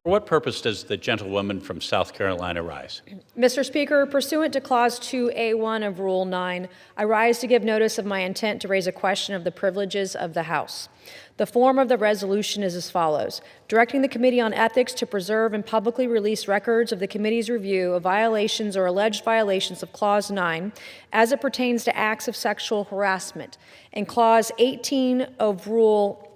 For what purpose does the gentlewoman from South Carolina rise? Mr. Speaker, pursuant to Clause 2A1 of Rule 9, I rise to give notice of my intent to raise a question of the privileges of the House. The form of the resolution is as follows: directing the Committee on Ethics to preserve and publicly release records of the committee's review of violations or alleged violations of Clause 9 as it pertains to acts of sexual harassment. And Clause 18 of Rule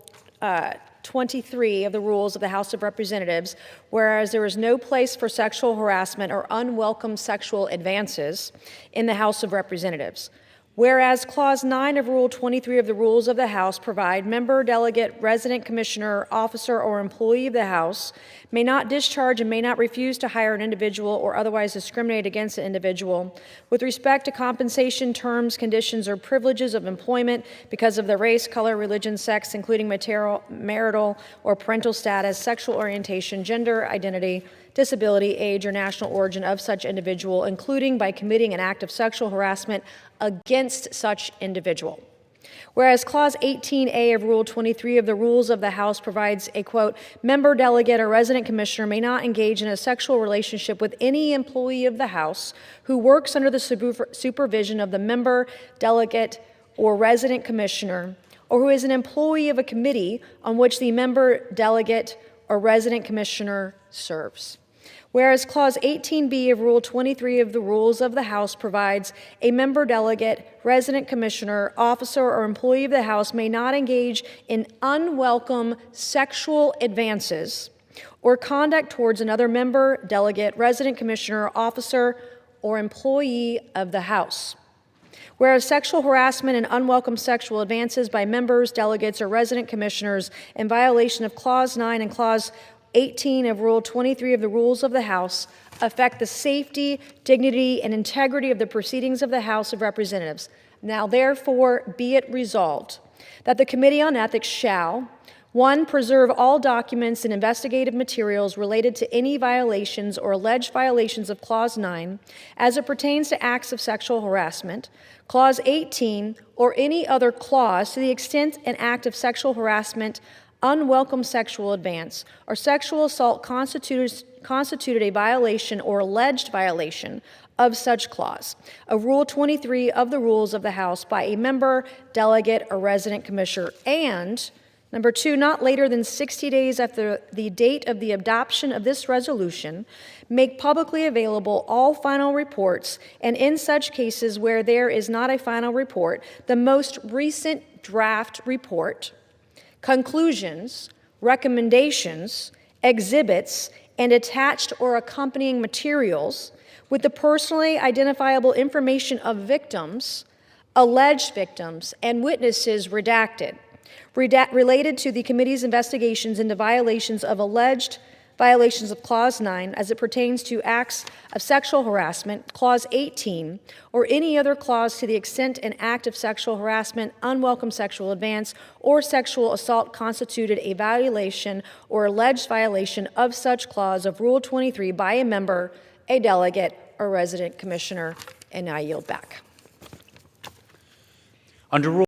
23 of the Rules of the House of Representatives, whereas there is no place for sexual harassment or unwelcome sexual advances in the House of Representatives. Whereas Clause 9 of Rule 23 of the Rules of the House provide member, delegate, resident commissioner, officer, or employee of the House may not discharge and may not refuse to hire an individual or otherwise discriminate against an individual with respect to compensation, terms, conditions, or privileges of employment because of the race, color, religion, sex, including marital or parental status, sexual orientation, gender identity, disability, age, or national origin of such individual, including by committing an act of sexual harassment against such individual. Whereas Clause 18A of Rule 23 of the Rules of the House provides a, quote, member, delegate, or resident commissioner may not engage in a sexual relationship with any employee of the House who works under the supervision of the member, delegate, or resident commissioner, or who is an employee of a committee on which the member, delegate, or resident commissioner serves. Whereas Clause 18B of Rule 23 of the Rules of the House provides a member, delegate, resident commissioner, officer, or employee of the House may not engage in unwelcome sexual advances or conduct towards another member, delegate, resident commissioner, officer, or employee of the House. Whereas sexual harassment and unwelcome sexual advances by members, delegates, or resident commissioners in violation of Clause 9 and Clause 18 of Rule 23 of the Rules of the House affect the safety, dignity, and integrity of the proceedings of the House of Representatives. Now, therefore, be it resolved that the Committee on Ethics shall, 1, preserve all documents and investigative materials related to any violations or alleged violations of Clause 9 as it pertains to acts of sexual harassment, Clause 18, or any other clause to the extent an act of sexual harassment, unwelcome sexual advance, or sexual assault constituted a violation or alleged violation of such clause of Rule 23 of the Rules of the House by a member, delegate, or resident commissioner, and number 2, not later than 60 days after the date of the adoption of this resolution, make publicly available all final reports, and in such cases where there is not a final report, the most recent draft report, conclusions, recommendations, exhibits, and attached or accompanying materials with the personally identifiable information of victims, alleged victims, and witnesses redacted, related to the committee's investigations into alleged violations of Clause 9 as it pertains to acts of sexual harassment, Clause 18, or any other clause to the extent an act of sexual harassment, unwelcome sexual advance, or sexual assault constituted a violation or alleged violation of such clause of Rule 23 by a member, a delegate, or resident commissioner. And I yield back. Under Rule